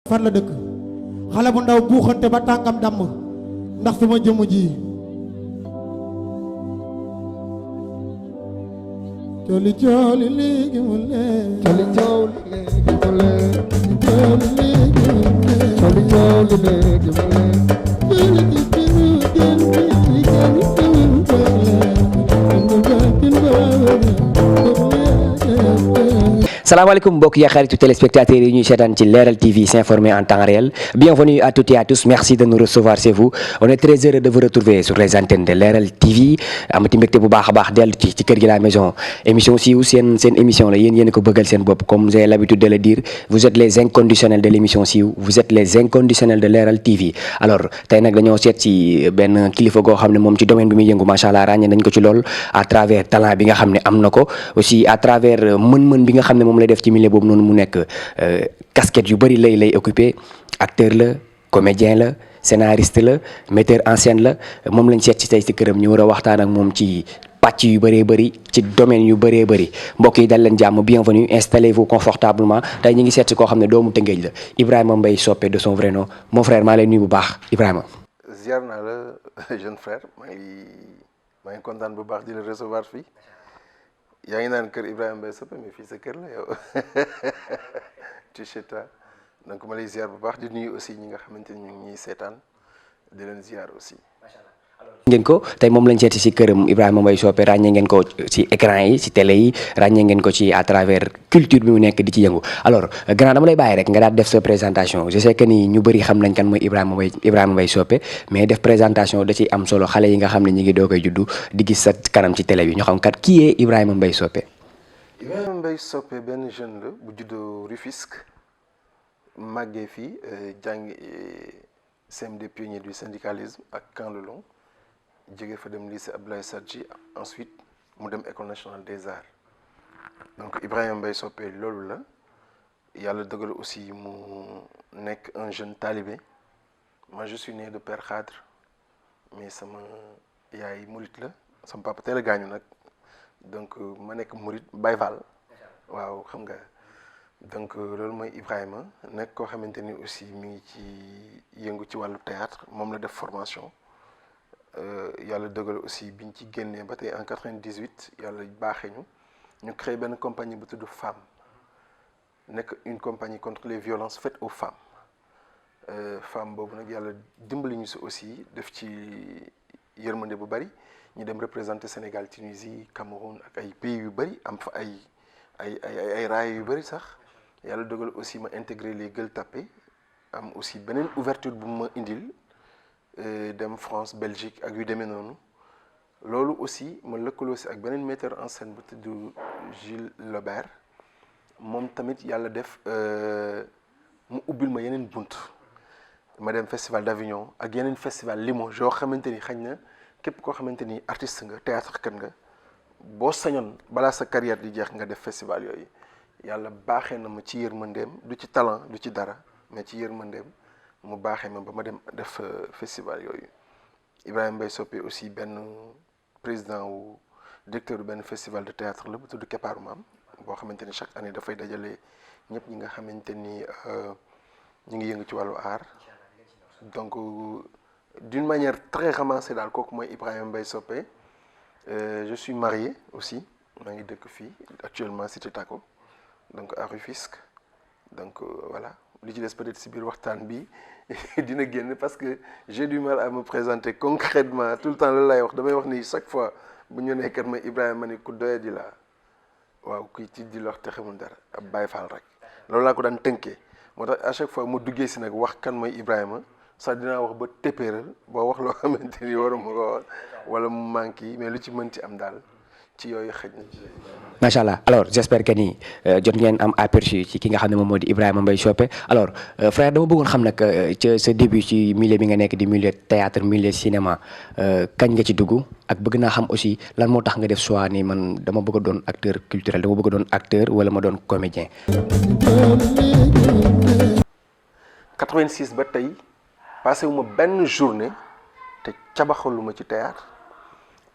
fan la dëkk xale bu ndaw buuxante ba tànkam damm ndax suma jëmm ji coli coli léegi mu lee coli coli léegi mu lee coli léegi mu lee coli coli léegi mu lee salaamaaleykum mbokk yi xaritu téléspectateurs yi ñuy seetaan ci Leral TV s'informer en temps réel bienvenue à toutes et à tous merci de nous recevoir chez vous on est très heureux de vous retrouver sur les antennes de Leral TV amati mbégte bu baax a baax dellu ci kër gi la maison émission siiw seen émission la yéen ko bëggal seen bopp comme j'ai l'habitude de le dire vous êtes les inconditionnels de l'émission siiw vous êtes les inconditionnels de Leral TV alors tey nag dañoo seet ci benn kilifa goo xam ne moom ci domaine bi muy yëngu macha allah ràññee nañ ko ci lool à travers talent bi nga xam ne am na ko aussi à travers mën-mën bi nga xam ne moom lay def ci milieu boobu noonu mu nekk casquette yu bëri lay occupé acteur la comédien la scénariste la metteur en scène la moom lañ seet ci tey ci këram ñu war a waxtaan ak moom ci pàcc yu bëree bëri ci domaine yu bëree bëri mbokk yi dal leen jàmm bienvenue installez-vous confortablement tey ñu ngi seet ci koo xam ne doomu Tëngéej la Ibrahima Mbaye Sopé de son vrai nom mon frère maa lay nuyu bu baax Ibrahima. ziar naa la jeune frère maa ngi kontaan bu baax di la recevoir fii. yaa ngi naan kër Ibrahima Mbaye Sopé mais fii sa kër la yow tu sais toi donc ma lay ziar bu baax di nuyu aussi ñi nga xamante ni ñu ngi ñuy seetaan di leen ziar aussi. ngeen ko tey moom lañ seeti si këram Ibrahima Mbaye Sopé ràññee ngeen ko ci écran yi ci télé yi ràññee ngeen ko ci à travers culture bi mu nekk di ci yëngu alors grand dama lay bàyyi rek nga daal def sa présentation je sais que ni ñu bëri xam nañ kan mooy Ibrahima Mbaye Sopé mais def présentation da ciy am solo xale yi nga xam ne ñi ngi doo koy juddu di gis sa kanam ci télé bi ñu xam kat qui est Ibrahima Mbaye Sopé. Ibrahima Mbaye Sopé benn jeune la bu juddoo Rufisque màggee fii jàngi CMD pionnier du syndicalisme ak Camp Le Long jóge fa dem lycée Abdoulaye Sadji ensuite mu dem école nationale des arts donc Ibrahima Mbaye Sopé loolu la yàlla dogal aussi mu nekk un jeune talibé moi je suis né de père khadre mais sama yaay murit la sama papa teel a gaañu nag donc ma nekk murit Baye Fall waaw xam nga donc loolu mooy Ibrahima nekk koo xamante ni aussi mi ngi ci yëngu ci wàllu théâtre moom la def formation yàlla dogal aussi biñ ci génnee ba tey en 98 yàlla baaxee ñu créé benn compagnie bu tudd Femme nekk une compagnie contre les violences faites aux femmes Femme boobu nag yàlla dimbali ñu si aussi def ci yërmande bu bari ñu dem représenter Sénégal Tunisie Cameroun ak ay pays yu bari am fa ay raaya yu bari sax yàlla dogal aussi ma intégré les Gueule Tapée am aussi beneen ouverture bu ma indil dem France Belgique ak yu demee noonu loolu aussi ma lëkkaloo si ak beneen metteur en scène bu tudd Gilles Lebert moom tamit yàlla def mu ubbil ma yeneen bunt ma dem festival d'Avignon ak yeneen festival Limoges yoo xamante ni xañ na képp koo xamante ni artiste nga théâtre kat nga boo sañoon balaa sa carrière di jeex nga def festival yooyu yàlla baaxee na ma ci yërmandeem du ci talent du ci dara mais ci yërmandeem mu baaxee ma ba ma dem def festival yooyu Ibrahima Mbaye Sopé aussi benn président wu directeur benn festival de théâtre la bu tudd Keppaaru Maam boo xamante ni chaque année dafay dajale ñëpp ñi nga xamante ni ñu ngi yëngu ci wàllu art donc d'une manière très ramassée daal kooku mooy Ibrahima Mbaye Sopé je suis marié aussi maa ngi dëkk fii actuellement Cité Taco donc à Rufisque donc voilà li ci des peut-être si biir waxtaan bi dina génn parce que j'ai du mal à me présenter concrètement tout le temps loolu lay wax damay wax ni chaque fois bu ñu nee kat ma Ibrahima ni ku doye di la waaw kuy ci di la wax te xamul dara ab Baye Fall rek loolu laa ko daan tënkee moo tax à chaque fois mu duggee si nag wax kan mooy Ibrahima sax dinaa wax ba téppéeral boo wax loo xamante ni waruma ko wax wala mu manqué mais lu ci mënti am daal ci yooyu xëj na ci. macha allah alors j'espère que ni jot ngeen am aperçu ci ki nga xam ne moom moo di Ibrahima Mbaye Sopé alors frère dama bëggoon xam nag ca sa début ci milieu bi nga nekk di milieu théâtre milieu cinéma kañ nga ci dugg ak bëgg naa xam aussi lan moo tax nga def choix ni man dama bëgg a doon acteur culturel dama bëgg a doon acteur wala ma doon comédien. 86 ba tey passé wu ma benn journée te cabaxaluma ci théâtre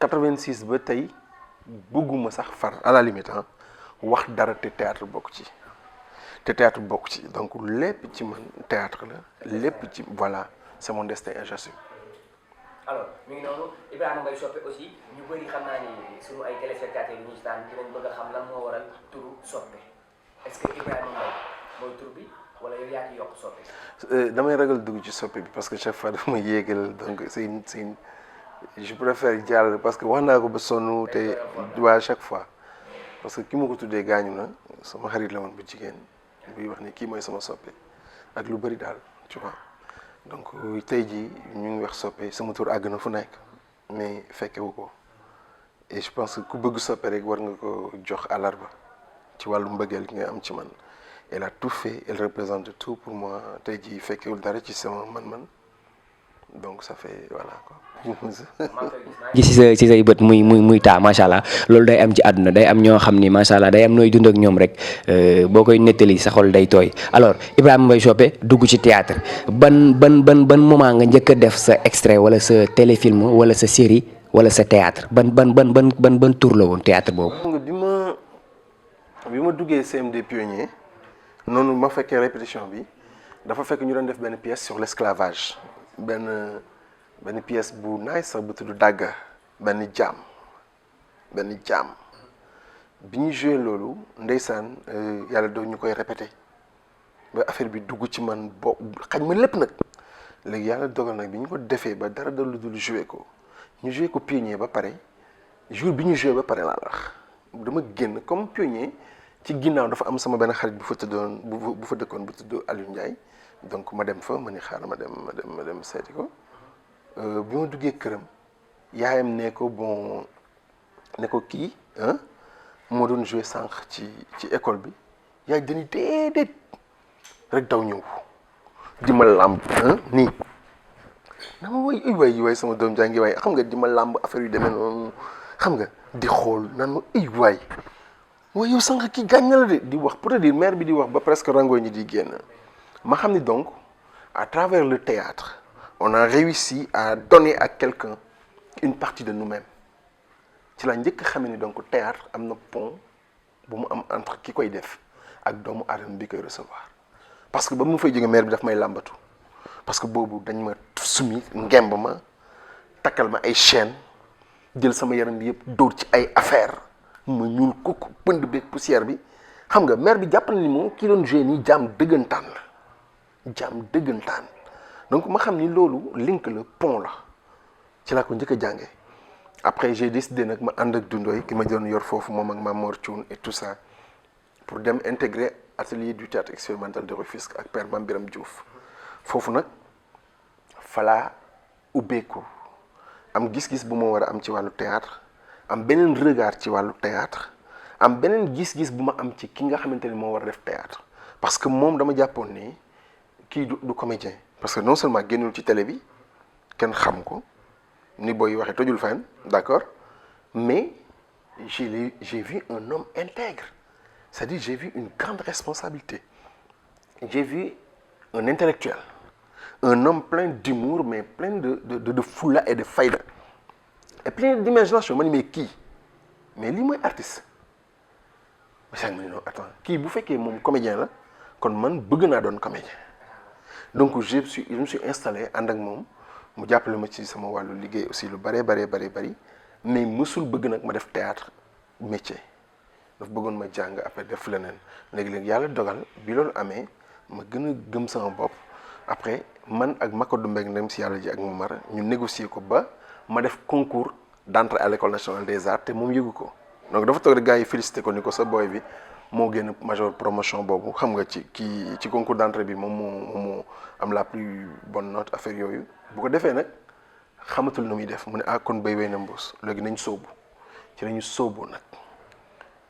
86 ba tey. bëgguma sax far à la limite wax dara te théâtre bokk ci te théâtre bokk ci donc lépp ci man théâtre la lépp ci voilà c'est mon destin et j'assume. alors mi ngi noonu Ibrahima Mbaye Sopé aussi ñu bëri xam naa ni sunu ay téléspectateurs yi ñu si daan dinañ bëgg a xam lan moo waral turu Sopé est-ce que Ibrahima Mbaye mooy tur bi wala yow yaa ci yokk Sopé. damay ragal dugg ci Sopé bi parce que chaque fois dama yéegal donc c'est une je préfère jàll parce que wax naa ko ba sonn te waa chaque fois parce que ki ma ko tuddee gaañu na sama xarit la woon bu jigéen buy wax ni kii mooy sama Sopé ak lu bëri daal tu vois. donc tey jii ñu ngi wax Sopé sama tur àgg na fu nekk mais fekkewu ko et je pense que ku bëgg Sopé rek war nga ko jox àllarba ci wàllu mbëggeel gi nga am ci man elle a tout fait elle représente tout pour moi tey jii fekkewul dara ci sama man-man donc ça fait voilà quoi. gis ci say bët muy taa macha allah loolu day am ci àdduna day am ñoo xam ni macha allah day am nooy dund ak ñoom rek boo koy nettali sa xol day tooy alors Ibrahima Mbaye Sopé dugg ci théâtre ban moment nga njëkk a def sa extrait wala sa téléfilm wala sa série wala sa théâtre ban tour la woon théâtre boobu. xam nga bi ma duggee CMD pionnier noonu ma fekkee répétition bi dafa fekk ñu doon def benn pièce sur l'esclavage benn pièce bu nice sax bu tudd dàgga benn jaam bi ñu joué loolu ndeysaan yàlla doo ñu koy répété ba affaire bi dugg ci man bo xañ ma lépp nag léegi yàlla dogal nag bi ñu ko defee ba dara dal lu dul joué ko ñu joué ko pionnier ba pare jour bi ñu joué ba pare laa wax dama génn comme pionnier ci ginnaaw dafa am sama benn xarit bu fa tëddoon bu fa dëkkoon bu tudd Aliou Ndiaye donc ma dem fa ma ni xaaral ma dem seeti ko bi ma duggee këram yaayam ne ko bon ne ko kii moo doon joué sànq ci école bi yaay dañuy déedéet rek daw ñëw di ma làmb nii na ma waay sama doom jaa ngi waay xam nga di ma làmb affaire yu demee noonu xam nga di xool naan ma waay yow sànq kii gaañ na la de di wax pour te dire mère bi di wax ba presque rango ñi di génn ma xam ni donc à travers le théâtre on a réussi à donner à quelqu'un une partie de nous-mêmes ci la njëkk xamee ni donc théâtre am na pont bu mu am entre ki koy def ak doomu aadama bi koy recevoir parce que ba mu fay jóge mère bi daf may làmbatu parce que boobu dañ ma sumi ngemb ma takkal ma ay chaîne jël sama yaram bi yëpp dóor ci ay affaire ma ñuul kukk pënd beeg poussière bi xam nga mère bi jàpp na ni moom ki doon joué nii jaam dëggantaan donc ma xam ni loolu link la pont la ci laa ko njëkk a jànge après j'ai décidé nag ma ànd ak Dundoy ki ma doon yor foofu moom ak Mamor Thioune et tout ça pour dem intégrer atelier du théâtre expérimental de Rufisque ak père Mame Biram Diouf foofu nag falaa ubbeeku am gis-gis bu ma war a am ci wàllu théâtre am beneen regard ci wàllu théâtre am beneen gis-gis bu ma am ci ki nga xamante ni moo war a def théâtre parce que moom dama jàppoon ni kii du comédien parce que non seulement génnul ci télé bi kenn xam ko ni booy waxee tojul fenn d'accord mais j'ai vu un homme intègre c'est-à-dire j'ai vu une grande responsabilité j'ai vu un intellectuel un homme plein d'humour mais plein de foula et de fayda et plein d'imagination ma ni mais kii mais lii mooy artiste ma ne non attends kii bu fekkee moom comédien la kon man bëgg naa doon comédien donc je me suis installé ànd ak moom mu jàppale ma ci sama wàllu liggéey aussi lu bari mais mësul bëgg nag ma def théâtre métier daf bëggoon ma jàng après def leneen léegi yàlla dogal bi loolu amee ma gën a gëm sama bopp après man ak Makodou Mbengue ndem si yàlla ji ak Momar ñu négocier ko ba ma def concours d'entrée à l'école nationale des arts te moom yëgu ko donc dafa toog rek gars yi félicité ko ni ko sa boy bi moo génn major promotion boobu xam nga ci concours d'entrée bi moom moo am la plus bonne note affaire yooyu bu ko defee nag xamatul nu muy def mu ne kon béy wéy na mbuus léegi nañ sóobu ci lañu sóobu nag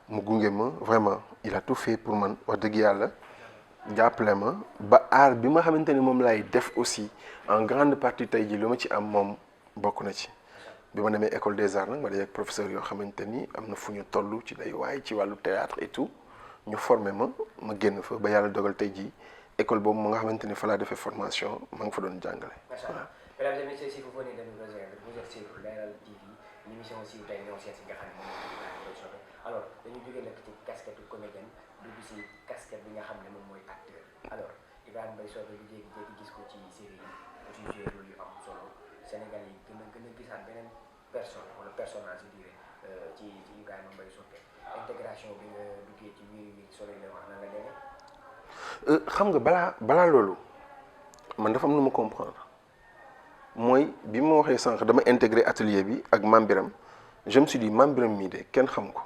mu gunge ma vraiment il a tout fait pour man wax dëgg yàlla jàppale ma ba art bi ma xamante ni moom laay def aussi en grande partie tey ji lu ma ci am moom bokk na ci bi ma demee école des arts nag ma day ak professeur yoo xamante ni am na fu ñu toll ci day waay ci wàllu théâtre et tout ñu formé ma génn fa ba yàlla dogal tey jii école boobu nga xamante ni fa laa defee formation ma nga fa doon jàngale. macha allah mesdames et messieurs, si vous venez de nous rejoindre vous êtes sur Leral TV l'émission aussi tey ñoo seet si nga xam ne moom mooy Ibrahima Mbaye Sopé alors dañu jógee nag ci casquette comédienne dugg si casquette casquette bi nga xam ne moom mooy acteur alors Ibrahima Mbaye Sopé bi jékki-jékki gis ko ci série yi mu ci joué rôle yu am solo Sénégal yi gën a gisaat beneen personne wala personnage je dirais ci Ibrahima Mbaye Sopé intégration bi nga duggee ci Wiri Wiri Soleil Levant na nga demee. xam nga balaa loolu man dafa am lu ma comprendre mooy bi ma waxee sànq dama intégré atelier bi ak Mame Biram je me suis dit Mame Biram mii de kenn xam ko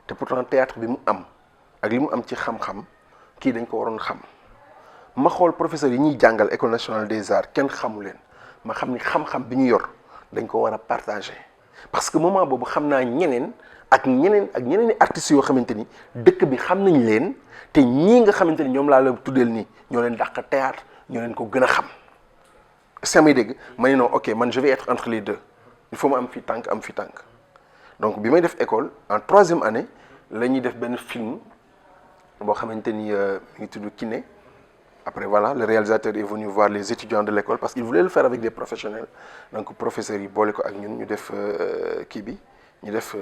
te pourtant théâtre bi mu am ak li mu am ci xam-xam kii dañ ko waroon xam ma xool professeur yi ñuy jàngal école nationale des arts kenn xamu leen ma xam ni xam-xam bi ñu yor dañ ko war a partager parce que moment boobu xam naa ñeneen i artistes yoo xamante ni dëkk bi xam nañ leen te ñii nga xamante ni ñoom laa la tuddeel nii ñoo leen dàq théâtre ñoo leen ko gën a xam samay dégg ma ne non ok man je vais être entre les deux il faut ma am fi tànk am fi tànk donc bi may def école en 3e année la ñuy def benn film boo xamante ni mi ngi tudd Kiné après voilà le réalisateur est venu voir les étudiants de l'école parce qu'il voulait le faire avec des professionnels donc professeurs yi boole ko ak ñun ñu def kii bi ñu def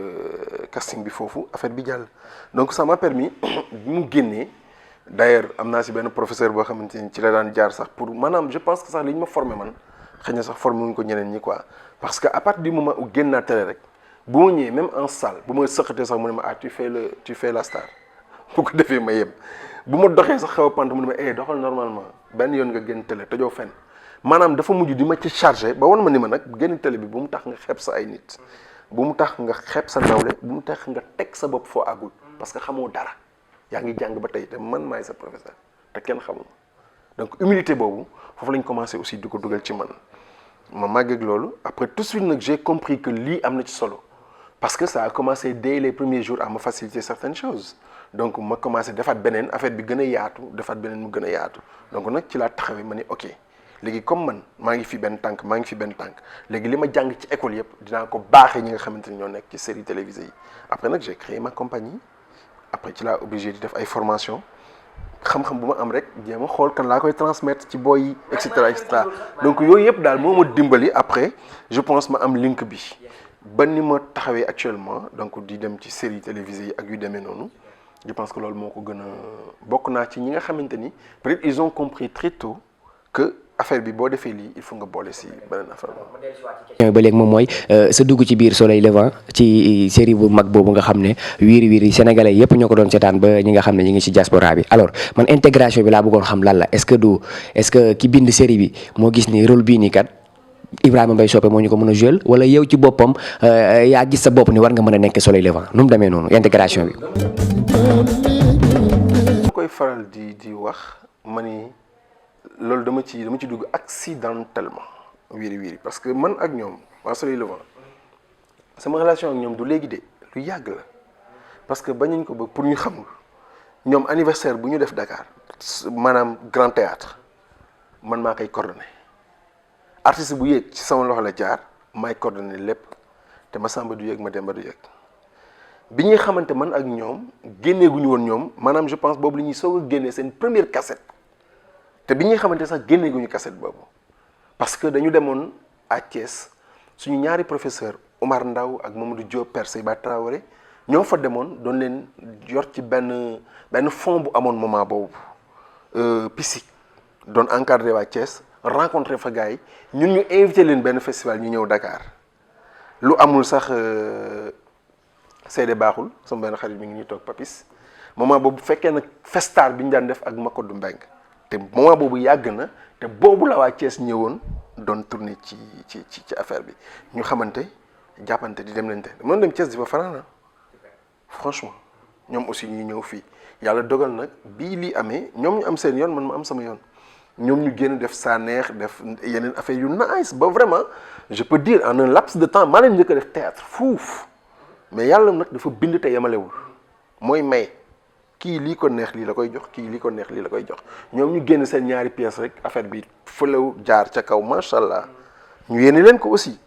casting bi foofu affaire bi jàll donc ça m'a permis bi mu génnee d'ailleurs am naa si benn professeur boo xamante ni ci la daan jaar sax pour maanaam je pense que sax li ñu ma formé man xëy na sax formé wuñ ko ñeneen ñi quoi parce que à partir du moment où génn naa télé rek bu ma ñëwee même en salle bu ma sëqatee sax mu ne ma ah tu fais la star bu ko defee ma yem bu ma doxee sax xaw a pant mu ne ma doxal normalement benn yoon nga génn télé tojoo fenn maanaam dafa mujj di ma ci chargé ba wan ma ni ma nag génn télé bi bu mu tax nga xeeb sa ay nit bu mu tax nga xeeb sa nawle bu mu tax nga teg sa bopp foo àggul parce que xamoo dara yaa ngi jàng ba tey te man maay sa professeur te kenn xamul donc humilité boobu foofu lañ commencé aussi di ko dugal ci man ma màgg ak loolu après tout de suite nag j'ai compris que lii am na ci solo parce que ça a commencé dès les premiers jours à me faciliter certaines choses donc ma commencé defaat beneen affaire bi gën a yaatu defaat beneen mu gën a yaatu donc nag ci laa taxawee ma ni ok léegi comme man maa ngi fi benn tànk léegi li ma jàng ci école yëpp dinaa ko baaxee ñi nga xamante ni ñoo nekk ci séries télévisées yi après nag j'ai créé ma compagnie après ci laa obligé di def ay formation xam-xam bu ma am rek jéem a xool kan laa koy transmettre ci boy yi et cetera donc yooyu yëpp daal moo ma dimbali après je pense ma am link bi ba ni ma taxawee actuellement donc di dem ci séries télévisées yi ak yu demee noonu je pense que loolu moo ko gën a bokk naa ci ñi nga xamante ni peut-être ils ont compris très tôt que affaire bi boo defee lii il faut nga boole si beneen affaire question ba léegi moom mooy sa dugg ci biir Soleil Levant ci série bu mag boobu nga xam ne Wiri Wiri sénégalais yëpp ñoo ko doon seetaan ba ñi nga xam ne ñi ngi ci diaspora bi alors man intégration bi laa bëggoon xam lan la est-ce que ki bind série bi moo gis ni rôle bii nii kat Ibrahima Mbaye Sopé moo ñu ko mën a jouer wala yow ci boppam yaa gis sa bopp ni war nga mën a nekk Soleil Levant nu mu demee noonu intégration bi. ma koy faral di wax ma ni loolu dama ci dugg accidentellement Wiri Wiri parce que man ak ñoom waa Soleil Levant sama relation ak ñoom du léegi de lu yàgg la parce que bañuñ ko ba pour ñu xamul ñoom anniversaire bu ñu def Dakar maanaam Grand Théâtre man maa koy coordonné artiste bu yéeg ci sama loxo la jaar maay coordonné lépp te ma Samba du yéeg ma Demba du yéeg bi ñuy xamante man ak ñoom génneeguñu woon ñoom maanaam je pense boobu la ñuy soog a génnee seen première cassette te bi ñuy xamante sax génneeguñu cassette boobu parce que dañu demoon à Thiès suñu ñaari professeur Omar Ndaw ak Mamadou Diop Père Seyba Traoré ñoo fa demoon doon leen yor ci benn fond bu amoon moment boobu PISIC doon encadré waa Thiès rencontré fa gars yi ñun ñu invité leen benn festival ñu ñëw Dakar lu amul sax seede baaxul sama benn xarit mi ngi ñuy toog Papis moment boobu fekkee nag festar bi ñu daan def ak Makodou Mbeng te moment boobu yàgg na te boobu la waa Thiès ñëwoon doon tourné ci affaire bi ñu xamante jàppante di dem lente mën dem Thiès di fa fanaan franchement ñoom aussi ñuy ñëw fii yàlla dogal nag bii lii amee ñoom ñu am seen yoon man ma am sama yoon ñoom ñu génn def saa neex def yeneen affaire yu nice ba vraiment je peux dire en un laps de temps maa leen njëkk a def théâtre fuuf mais yàlla nag dafa bind te yemalewul mooy may kii lii ko neex lii la koy jox kii lii ko neex lii la koy jox ñoom ñu génn seen ñaari pièces rek affaire bi fëlew jaar ca kaw macha allah ñu yéene leen ko aussi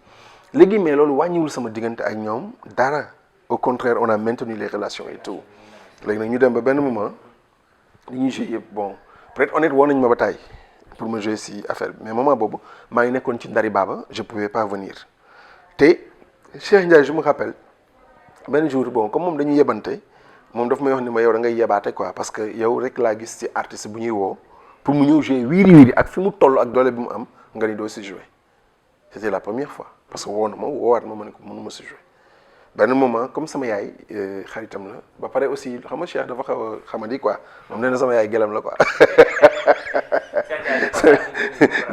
léegi mais loolu wàññiwul sama diggante ak ñoom dara au contraire on a maintenu les relations et tout léegi nag ñu dem ba benn moment li ñuy joué yëpp bon peut-être honnête woon nañu ma ba tàyyi pour me jouer si affaire bi mais moment boobu maa ngi nekkoon ci Ndari Baba je pouvais pas venir te Cheikh Ndiaye je me rappelle benn jour bon comme moom dañuy yebante moom daf may wax ni ma yow da ngay yebaate quoi parce que yow rek laa gis ci artiste bu ñuy woo pour mu ñëw jouer wiiri wiiri ak fi mu toll ak doole bi mu am nga ni doo si jouer c'était la première fois parce que woo na ma woowaat ma ne ko mënuma si jouer benn moment comme sama yaay xaritam la ba pare aussi xam nga Cheikh dafa xaw a xamadi quoi moom nee na sama yaay gelam la quoi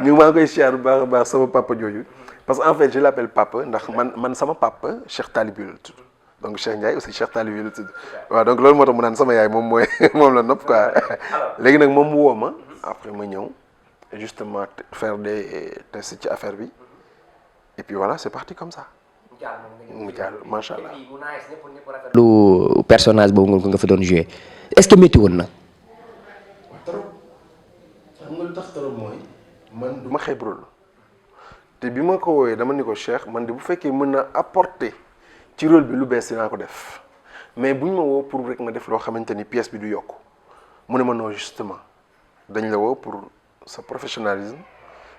ñu maa ngi koy siyaar bu baax a baax sama papa jooju parce que en fait je l'appelle papa ndax man sama papa Cheikh Talibou la tudd donc Cheikh Ndiaye aussi Cheikh Talibou la tudd waaw donc loolu moo tax mu naan sama yaay moom mooy moom la nopp quoi léegi nag moom mu woo ma après ma ñëw justement faire des tests ci affaire bi et puis voilà c'est parti comme ça mu jàll macha allah. lu personnage boobu nga fa doon joué est-ce que métti woon na. trop xam nga lu tax trop mooy man du ma xeeb rôle te bi ma ko woowee dama ni ko Cheikh man de bu fekkee mën na apporter ci rôle bi lu bees dinaa ko def mais buñ ma woo pour rek ma def loo xamante ni pièce bi du yokku mu ne ma non justement dañ la woo pour sa professionnalisme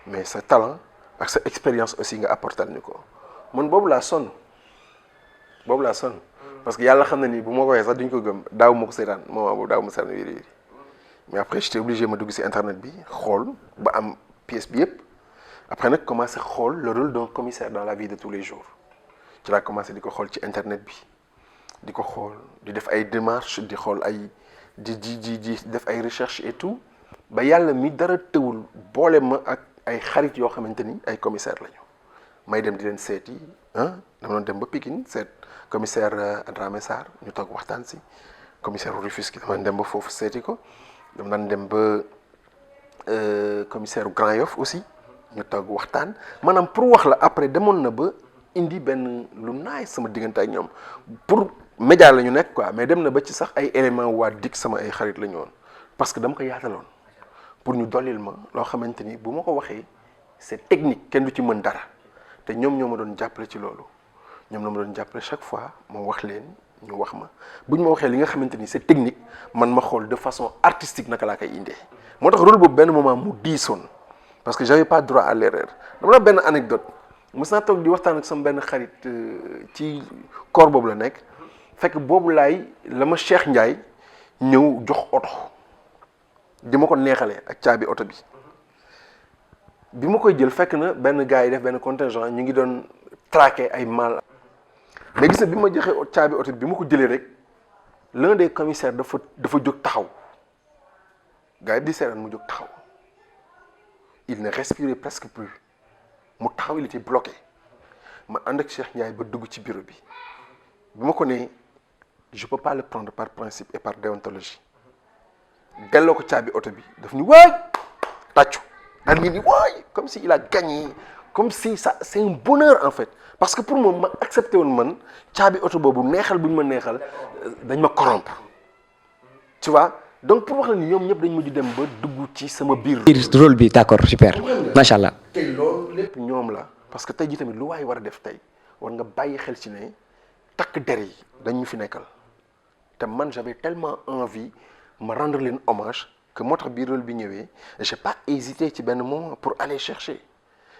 mais sa talent ak sa expérience aussi nga apportal ñu ko man boobu laa sonn parce que yàlla xam na ni bu ma ko waxee sax duñ ko gëm daaw ma ko seetaan moment boobu daaw ma seetaan Wiri Wiri mais après j'étais obligé ma dugg ci internet bi xool ba am pièce bi yëpp après nag commencé xool le rôle d'un commissaire dans la vie de tous les jours ci laa commencé di ko xool ci internet bi di ko xool di def ay démarches di xool ay di def ay recherches et tout ba yàlla mi dara tëwul boole ma ak ay xarit yoo xamante ni ay commissaire lañu may dem di leen seeti dama doon dem ba Pikine seet commissaire Adramé Sarr ñu toog waxtaan si commissaire Rufisque dama dem ba foofu seeti ko dama daan dem ba commissaire Grand Yoff aussi ñu toog waxtaan maanaam pour wax la après demoon na ba indi benn lu naay sama diggante ak ñoom pour média la ñu nekk quoi mais dem na ba ci sax ay éléments waa DIC sama ay xarit la ñu woon parce que dama ko yaataloon pour ñu dollil ma loo xamante ni bu ma ko waxee c'est technique kenn du ci mën dara te ñoom ñoo ma doon jàppale ci loolu ñoom la ma doon jàppale chaque fois ma wax leen ñu wax ma bu ñu ma waxee li nga xamante ni c'est technique man ma xool de façon artistique naka laa koy indee moo tax rôle boobu benn moment mu diisoon parce que j'avais pas droit à l'erreur dama la benn anecdote mës naa toog di waxtaan ak sama benn xarit ci corps boobu la nekk fekk boobu la ma Cheikh Ndiaye ñëw jox oto di ma ko neexalee ak caabi oto bi ma koy jël fekk na benn gars yi def benn contingent ñu ngi doon traquer ay mal mais gis na bi ma joxee caabi oto bi ma ko jëlee rek l'un des commissaires dafa jóg taxaw gars yi di seetaan mu jóg taxaw il ne respirait presque plus mu taxaw il était bloqué ma ànd ak Cheikh Ndiaye ba dugg ci bureau bi ma ko ne je peux pas le prendre par principe et par déontologie delloo ko caabi oto bi daf ni waay tàccu daal ni waay comme si il a gagné comme si ça c'est un bonheur en fait parce que pour moom ma accepté woon man caabi oto boobu neexal bu ñu ma neexal dañ ma corrompre tu vois donc pour wax la ni ñoom ñëpp dañ mujj dem ba dugg ci sama biir rôle bi d'accord super macha allah. te loolu lépp ñoom la parce que tey jii tamit lu waay war a def tey war nga bàyyi xel ci ne takk der yi dañ ñu fi nekkal te man j'avais tellement envie ma rendre leen hommage que moo tax biir rôle bi ñëwee j'ai pas hésité ci benn moment pour aller chercher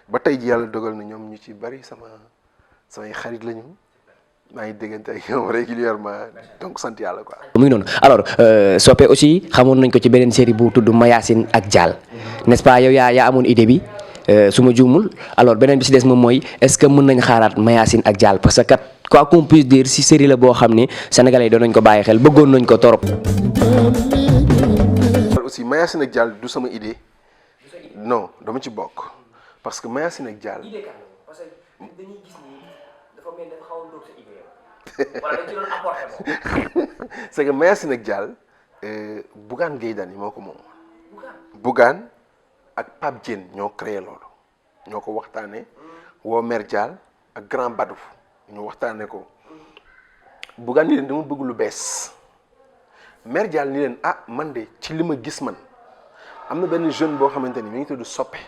ba tey ji yàlla dogal na ñoom ñu ci bari samay xarit lañu maa ngi déggante ak ñoom régulièrement donc sant yàlla quoi. mu ngi noonu alors Sopé aussi xamoon nañ ko ci beneen série bu tudd Mayacine ak Dial n'est-ce pas yow yaa amoon idée bi su ma juumul alors beneen bi si des moom mooy est-ce que mën nañ xaaraat Mayacine ak Dial parce que kat quoi qu'on puisse dire si série la boo xam ni sénégalais yi doon nañ ko bàyyi xel bëggoon nañ ko torop. aussi Mayacine ak Dial du sama idée non dama ci bokk parce que Mayacine ak Dial. c'est que Mayacine ak Dial Bougane Gueye Dany moo ko moom Bougane ak Pape Diène ñoo créé loolu ñoo ko waxtaanee woo Mère Dial ak Grand Badou ñu waxtaanee ko Bougane ni leen dama bëgg lu bees Mère Dial ni leen ah man de ci li ma gis man am na benn jeune boo xamante ni mi ngi tudd Sopé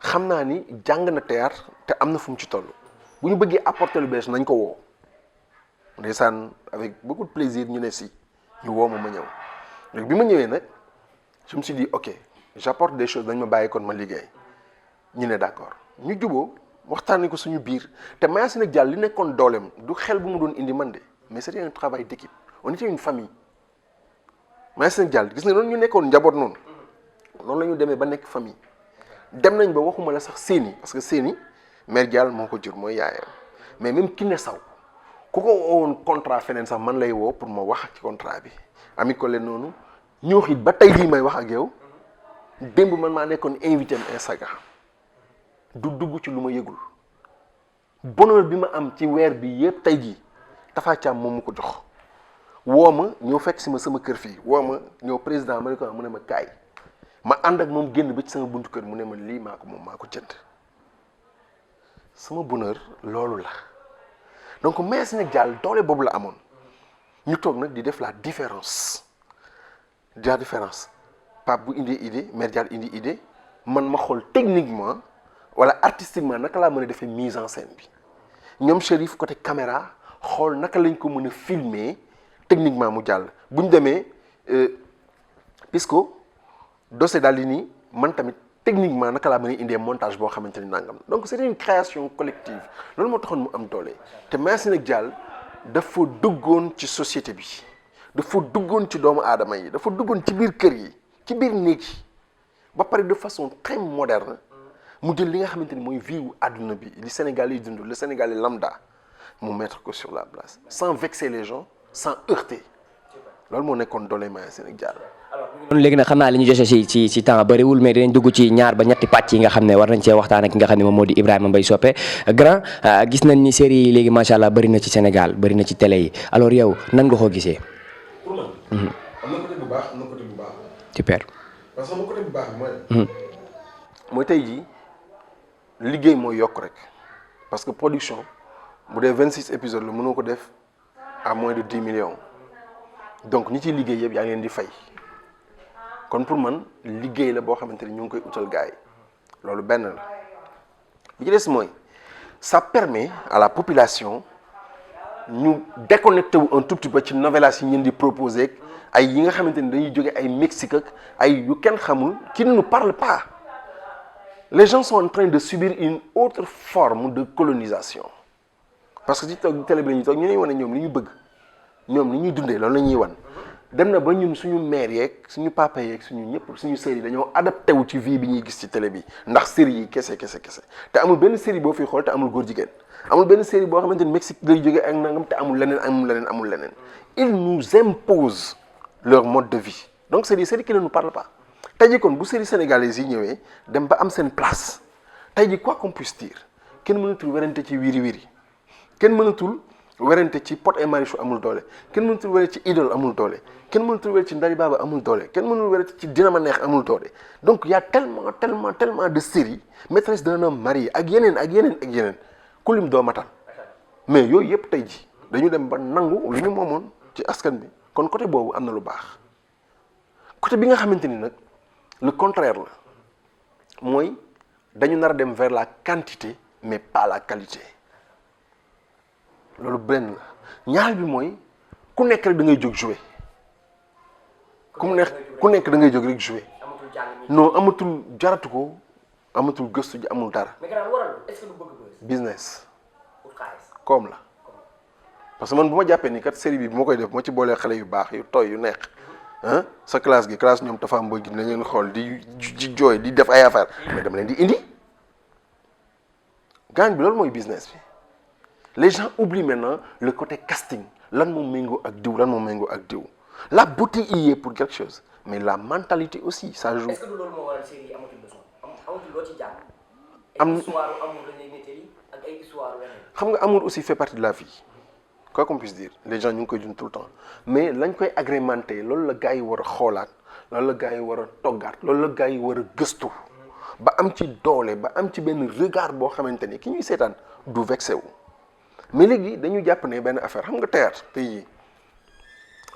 xam naa ni jàng na théâtre te am na fu mu ci toll bu ñu bëggee apporter lu bees nañ ko woo ndeysaan avec beaucoup de plaisir ñu ne si ñu woo ma ñëw léegi bi ma ñëwee nag je me suis dit ok j'apporte des choses dañ ma bàyyi kon ma liggéey ñu ne d'accord ñu juboo waxtaanee ko suñu biir te Mayacine ak Dial li nekkoon dooleem du xel bu mu doon indi man de mais c'était un travail d'équipe on était une famille maa Sénégal gis nga noonu ñu nekkoon njaboot noonu la ñu demee ba nekk famille dem nañ ba waxuma la sax Séni parce que Séni mère Dial moo ko jur mooy yaayam mais même Kiné Sow ku ko woon contrat feneen sax man lay woo pour ma wax ci contrat bi Ami Collé noonu ñoo xit ba tey jii may wax ak yow démb man maa nekkoon invité am Instagram du dugg ci lu ma yëgul bonheur bi ma am ci weer bi yëpp tey jii Tafa Thiam moom mu ko jox woo ma ñëw fekk si ma sama kër fii woo ma ñëw président ma ne ko mu ne ma kaay ma ànd ak moom génn ba ci sama buntu kër mu ne ma lii maa ko moom maa ko jënd sama bonheur loolu la donc mais Sénégal doole boobu la amoon ñu toog nag di def la différence Pape bu indi idée Mère Dial indi idée man ma xool techniquement wala artistiquement naka laa mën a defee mise en scène bi ñoom Chérif côté caméra xool naka lañ ko mën a filmer techniquement mu jàll bu ñu demee Pisco Dossé daal di nii man tamit techniquement naka laa mën a indee montage boo xamante ni nangam donc c'est une création collective loolu moo taxoon mu am doole te mais Sénégal dafa duggoon ci société bi dafa duggoon ci doomu aadama yi dafa duggoon ci biir kër yi ci biir néeg yi ba pare de façon très moderne mu jël li nga xamante ni mooy vie wu àdduna bi li Sénégal yi dund le Sénégal yi lambda mu mettre ko sur la place sans vexer les gens sans heurter loolu moo nekkoon doole Maya Sénégal. kon léegi nag xam naa li ñu jose ci temps bëriwul mais dinañ dugg ci ñaar ba ñetti pàcc yi nga xam ne war nañ cee waxtaan ak ki nga xam ne moom moo di Ibrahima Mbaye Sopé grand gis nañ ni série yi léegi macha allah bëri na ci Sénégal bëri na ci télé yi alors yow nan nga ko gisee. pour man. am na côté bu baax am na côté bu baax. super. parce que sama côté bu baax bi mooy. mooy tey jii liggéey mooy yokk rek parce que production bu dee 26 épisodes la mënoo ko def à moins de 10 millions donc ñi ciy liggéey yëpp yaa ngi leen di fay kon pour man liggéey la boo xamante ni ñu ngi koy utal gars yi loolu benn la li ci des mooy ça permet à la population ñu déconnecté wu un tout petit peu ci novelas yi ngeen di proposer ay yi nga xamante ni dañuy jóge ay Mexique ak ay yu kenn xamul qui ne nous parle pas les gens sont en train de subir une autre forme de colonisation parce que ci toog télé bi la ñuy toog ñu ne wane ñoom li ñu bëgg ñoom li ñuy dundee loolu la ñuy wan dem na ba ñun suñu mère yeeg suñu papa yeeg suñu ñëpp suñu série dañoo adapté wu ci vie bi ñuy gis ci télé bi ndax série yi kese te amul benn série boo fi xool te amul góor jigéen amul benn série boo xamante ni Mexique lay jógee ak nangam te amul leneen ils nous imposent leur mode de vie donc c'est des séries qui ne nous parlent pas tey jii kon bu série sénégalaise yi ñëwee dem ba am seen place tey jii quoi qu'on puisse dire kenn mënatul werante ci wiri wiri kenn mënatul werante ci Pod et Marichou amul doole kenn mënatul werante ci Idole amul doole kenn mënatul werante ci Ndari Baba amul doole kenn mënatul werante ci Dina Ma Neex amul doole donc y a tellement de séries Maîtresse d'un homme marié ak yeneen ku lim doo matal mais yooyu yëpp tey ji dañu dem ba nangu lu ñu moomoon ci askan bi kon côté boobu am na lu baax côté bi nga xamante ni nag le contraire la mooy dañu nar a dem vers la quantité mais pas la qualité loolu benn la ñaar bi mooy ku nekk rek da ngay jóg jouer ku nekk da ngay jóg rek jouer non amatul jaratu ko amatul gëstu ji amul dara business comme la parce que man bu ma jàppee ni kat série bi bu ma koy def moo ci boolee xale yu baax yu tooy yu neex sa classe ñoom Tafa Mboy gi nañ leen xool di jooy di def ay affaire mais dama leen di indi gaañ bi loolu mooy business bi les gens oublient maintenant le côté casting lan moom méngoo ak diw la beauté y est pour quelque chose mais la mentalité aussi ça joue. est-ce que loolu moo waral série yi amatul leçon amatul loo ci jàng. am histoire amul la ñuy nettali ak ay histoire leneen. xam nga amour aussi fait partie de la vie quoi qu'on puisse dire les gens ñu ngi koy dund tout le temps mais lañ koy agrémenté loolu la gars yi war a xoolaat loolu la gars yi war a toggaat loolu la gars yi war a gëstu ba am ci doole ba am ci benn regard boo xamante ni ki ñuy seetaan du vexé wu mais léegi dañu jàpp ne benn affaire xam nga théâtre tey jii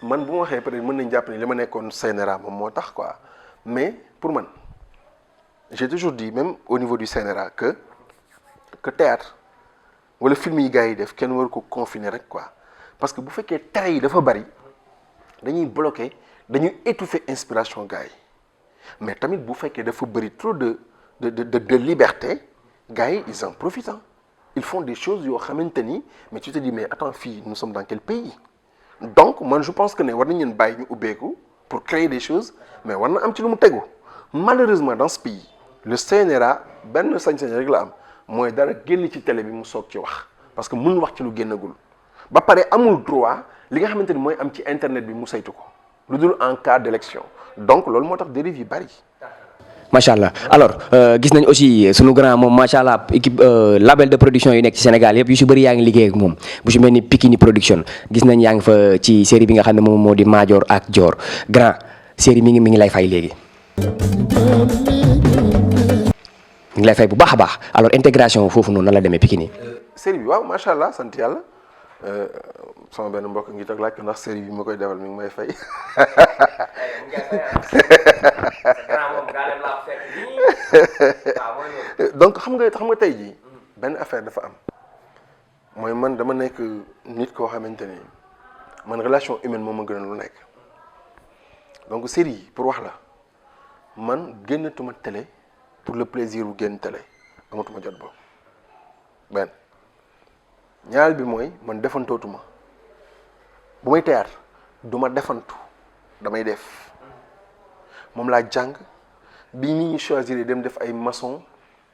man bu ma waxee peut-être mën nañ jàpp ne li ma nekkoon CNRA moom moo tax quoi mais pour man j'ai toujours dit même au niveau du CNRA que théâtre wala film yi gars yi def kenn waru ko confiner rek quoi parce que bu fekkee tere yi dafa bari dañuy bloquer dañuy étouffer inspiration gars yi mais tamit bu fekkee dafa bari trop de liberté gars yi ils en profitent ils font des choses yoo xamante ni mais tu te dis mais attends fii nous sommes dans quel pays donc man je pense que ne war nañ leen bàyyi ñu ubbeeku pour créer des choses mais war na am ci lu mu tegu malheureusement dans ce pays le CNRA benn sañ-sañ rek la am mooy dara génn ci télé bi mu soog ci wax parce que mënul wax ci lu génnagul ba pare amul droit li nga xamante ni mooy am ci internet bi mu saytu ko lu dul en cas d'élection donc loolu moo tax dérive yi bari. macha allah alors gis nañ aussi sunu grand moom macha allah équipe label de production yu nekk ci Sénégal yëpp yu si bëri yaa ngi liggéey ak moom bu si mel ni Pikini production gis nañ yaa ngi fa ci série bi nga xam ne moom moo di Madior ak Dior grand série mi ngi lay fay léegi. mi ngi lay fay bu baax a baax alors intégration foofu noonu nan la demee Pikini. série bi waaw macha allah sant yàlla sama benn mbokk ngi toog laaj ko ndax série bi ma koy defal mi ngi may fay. donc xam nga tey jii benn affaire dafa am mooy man dama nekk nit koo xamante ni man relation humaine moom ma gënal lu nekk donc série yi pour wax la man génnatuma télé pour le plaisir bu génn télé amatuma jot boobu benn ñaar bi mooy man defantootuma bu may théâtre du ma defantu damay def moom laa jàng bi nit ñi choisir dem def ay maçon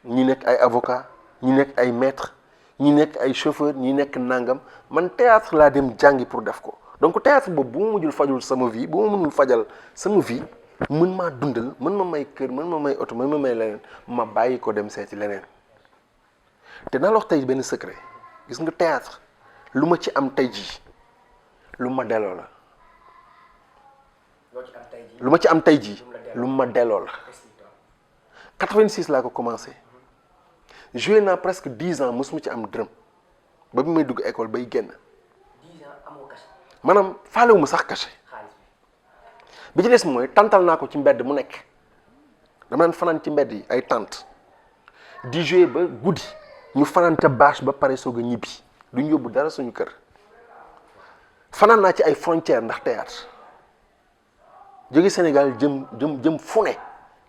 ñi nekk ay avocat ñi nekk ay maître ñi nekk ay chauffeur ñi nekk nangam man théâtre laa dem jàngi pour def ko donc théâtre boobu bu ma mujjul fajul sama vie bu ma mënul fajal sama vie mën maa dundal mën ma may kër mën ma may oto mën ma may leneen ma bàyyi ko dem seeti leneen te naa la wax tey benn secret gis nga théâtre lu ma ci am tey jii lu ma delloo la lu ma ci am tey jii lu ma delloo la 86 laa ko commencé joué naa presque 10 ans mosuma ci am dërëm ba bi may dugg école bay génn maanaam faalewu ma sax cachet bi ci des mooy tantal naa ko ci mbedd mu nekk dama daan fanaan ci mbedd yi ay tante di joué ba guddi ñu fanaan ca bâche ba pare soog a ñibbi duñ yóbbu dara suñu kër fanaan naa ci ay frontières ndax théâtre jóge Sénégal jëm fu ne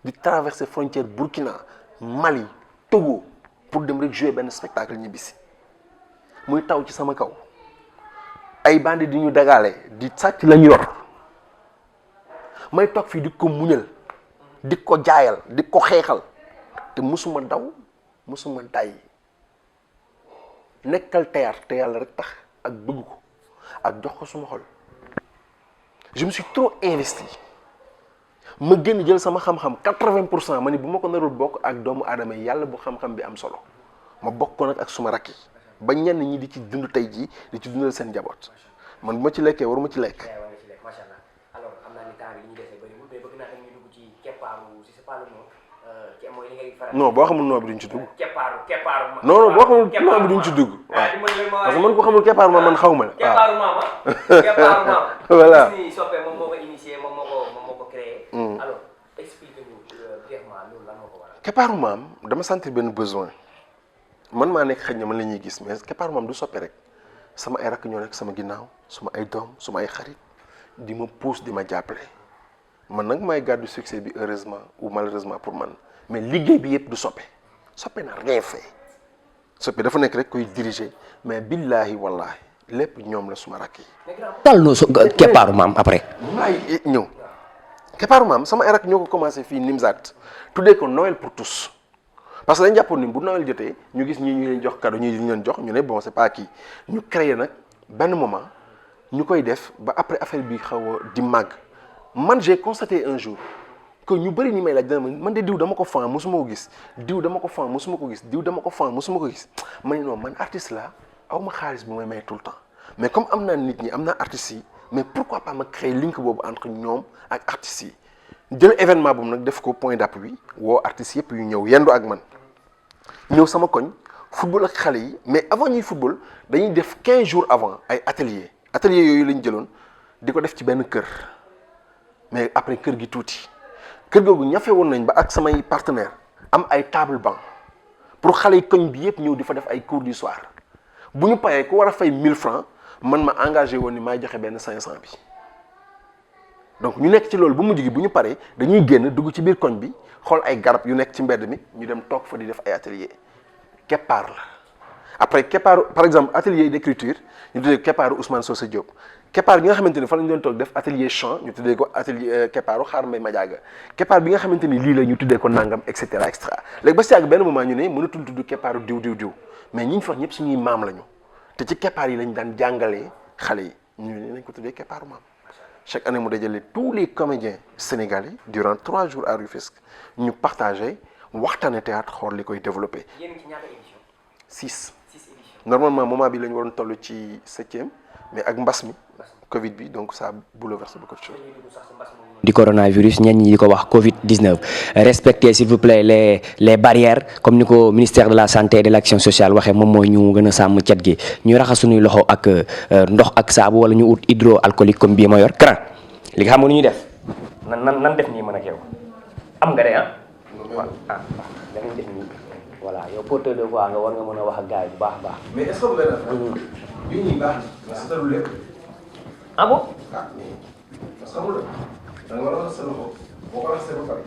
di traverser frontière Burkina Mali Togo pour dem rek jouer benn spectacle ñibbisi muy taw ci sama kaw ay bandi di ñu dagaale di sàcc la ñu yor may toog fii di ko muñal di ko jaayal di ko xeexal te musuma daw musuma day nekkal théâtre te yàlla rek tax ak bëgg ko ak jox ko suma xol je me suis trop investi ma génn jël sama xam-xam 80% ma ni bu ma ko narul bokk ak doomu aadama yi yàlla bu xam-xam bi am solo ma bokk ko nag ak suma rakk yi ba ñenn ñi di ci dund tey jii di ci dundal seen njaboot man bu ma ci lekkee waruma ci lekk. macha allah alors xam naa ni temps bi li ñu dese bëriwul mais bëgg naa ñu dugg ci keppaaru si c'est pas le nom mooy li ngay faral non boo xamul noo bi duñ ci dugg. keppaaru non non boo xamul noo bi duñ ci dugg. waaw parce que man ko xamul keppaaru ma man xaw ma la. keppaaru maama keppaaru maama. voilà gis ni soppe moom moo ko initié moom moo ko créé. alors explique-nous brièvement loolu lan moo ko waral. keppaaru maam dama sentir benn besoin man maa nekk xëy na man la ñuy gis mais keppaaru maam du soppe rek sama ay rakk ñoo nekk sama ginnaaw suma ay doom suma ay xarit di ma pousse di ma jàppale man nag maay gàddu succès bi heureusement ou malheureusement pour man mais liggéey bi yëpp du soppe n'a rien fait soppe dafa nekk rek koy diriger mais billaahi wallaahi lépp ñoom la suma rakk yi. tal no keppaaru maam après. maay ñëw keppaaru maam sama ay rakk ñoo ko commencé fii Nimzaat tuddee ko Noël pour tous parce que dañ jàppoon ni bu Noël jotee ñu gis ñii ñu leen jox cadeau ñii ñu leen jox ñu ne bon c'est pas kii ñu créé nag benn moment ñu koy def ba après affaire bi xaw a di màgg man j'ai constaté un jour que ñu bëri ni may laaj dana man de diw dama ko fan mosuma ko gis diw dama ko fan mosuma ko gis diw dama ko fan mosuma ko gis ma ne non man artiste la aw ma xaalis bi may may tout le temps mais comme am naa nit ñi am naa artistes yi mais pourquoi pas ma créer link boobu entre ñoom ak artistes yi jël événement boobu nag def ko point d'appui woo artistes yëpp yu ñëw yendu ak man ñëw sama koñ football ak xale yi mais avant ñuy football dañuy def 15 jours avant ay atelier yooyu lañ jëloon di ko def ci benn kër mais après kër gi tuuti kër googu ñafe woon nañ ba ak samay partenaire am ay table banc pour xale yi koñ bi yëpp ñëw di fa def ay cours du soir bu ñu payee ku war a fay 1000 francs man ma engagé woon ni maay joxe benn 500 bi donc ñu nekk ci loolu bu mujj gi bu ñu paree dañuy génn dugg ci biir koñ bi xool ay garab yu nekk ci mbedd mi ñu dem toog fa di def ay atelier keppaar la après keppaaru par exemple atelier d'écriture ñu tuddee keppaaru Ousmane Socé Diop keppaar bi nga xamante ni fa lañu doon toog def atelier chant ñu tuddee ko atelier keppaaru Xaar Mbay Madiaga keppaar bi nga xamante ni lii la ñu tuddee ko nangam et cetera et cetera léegi ba si yàgg benn moment ñu ne mënatul tudd keppaaru diw mais ñi ñu fa wax ñëpp suñuy maam lañu te ci keppaar yi lañ daan jàngalee xale yi ñu ne nañ ko tuddee keppaaru maam chaque année mu dajale tous les comédiens sénégalais durant 3 jours à Rufisque ñu partagé waxtaane théâtre xool li koy développé. yéen ci ñaata émission. 6 émissions. normalement moment bi la ñu waroon toll ci 7e mais ak mbas mi Covid bi donc ça bouleverse beaucoup de choses. di coronavirus ñenn ñi di ko wax Covid 19 respectez s'il vous plaît les barrières comme ni ko ministère de la santé et de l'action sociale waxee moom mooy ñu gën a sàmm cet gi ñu raxas suñuy loxo ak ndox ak saabu wala ñu ut hydroalcoolique comme bii ma yor cran léegi xam nga nu ñuy def nan def nii man ak yow am nga de ah. waaw ah danañ def nii voilà yow porteur de voix nga war nga mën a wax ak gars yi bu baax a baax. mais est-ce que bu benn bii nii baax na parce que setalul lépp. ah bon. ah mais parce que amul da nga war a raxas sa loxo boo ko raxasee ba pare.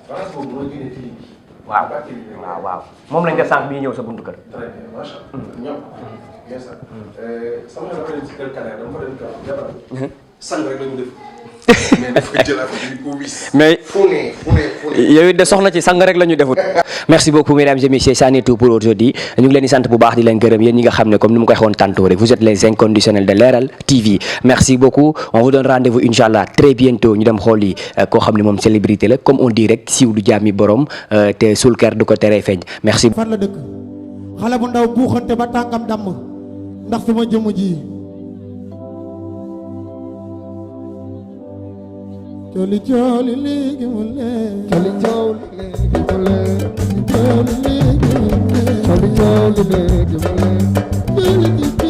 raxas boobu mooy génne tilim bi. waaw moom lañ def sànq bii ñëw sa buntu kër. très bien macha allah. ñoom. bien ça. sama xel dafa dem ci kër Kader dama fa dem kër jabar. sang rek la ñu def. mais dafa jël affaire bi ko wis. mais fu ne. yow it de soxna ci sang rek la ñu defut. merci beaucoup mesdames et messieurs ça n'est tout pour aujourd'hui ñu ngi leen di sant bu baax di leen gërëm yéen ñi nga xam ne comme ni ma ko waxoon tantôt rek vous êtes les inconditionnels de Leral TV merci beaucoup on vous donne rendez-vous inchallah très bientôt ñu dem xool yi koo xam ne moom célébrité la comme on dit rek siiw du jaami borom te suul ker du ko teree feeñ merci. fan la dëkk xale bu ndaw buuxante ba tànkam damm ndax fi ma jëmm ji Jolly jolly léegi mu leer jolly jolly léegi mu leer jolly léegi mu leer jolly jolly léegi mu leer